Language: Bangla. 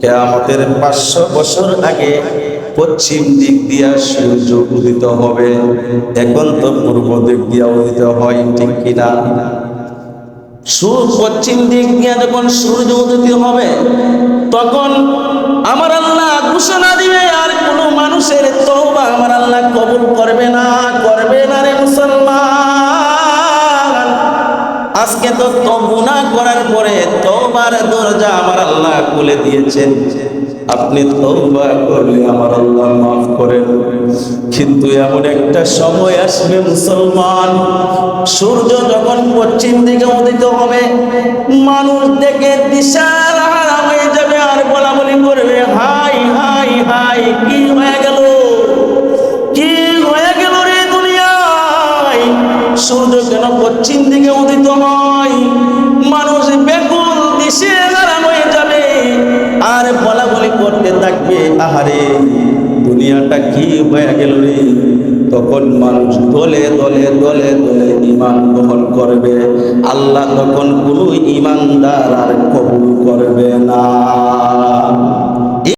কিয়ামতের 500 বছর আগে পশ্চিম দিক দিয়া সূর্য উদিত হবে, এখন তো পূর্ব দিক দিয়া উদিত হয়, ঠিক কিনা? পশ্চিম দিক দিয়া যখন সূর্য উদিত হবে তখন আমার আল্লাহ ঘোষণা দিবে, আর কোনো মানুষের তওবা আমার আল্লাহ কবুল করবে না রে মুসলমান। আজকে তো গুনাহ করার পরে তওবার দরজা আমার আল্লাহ খুলে দিয়েছেন, আপনি তওবা করলে আমার আল্লাহ মাফ করেন। কিন্তু এমন একটা সময় আসবে মুসলমান, সূর্য যখন পশ্চিম দিকে উদিত হবে, মানুষ দেখে দিশাহারা হয়ে যাবে আর বলাবলি করবে, হাই হাই হাই, কি হয়ে গেল, কি হয়ে গেল রে দুনিয়ায়, সূর্য কেন পশ্চিম দিকে উদিত হয়? মানুষ বেকুল দিশেহারা হয়ে যাবে আর বলাবলি করতে থাকবে, আহারে দুনিয়াটা কি হয়ে গেল রে। তখন মানুষ দলে দলে দলে দলে ঈমান গ্রহণ করবে, আল্লাহ তখন কোনো ঈমানদার আর কবুল করবে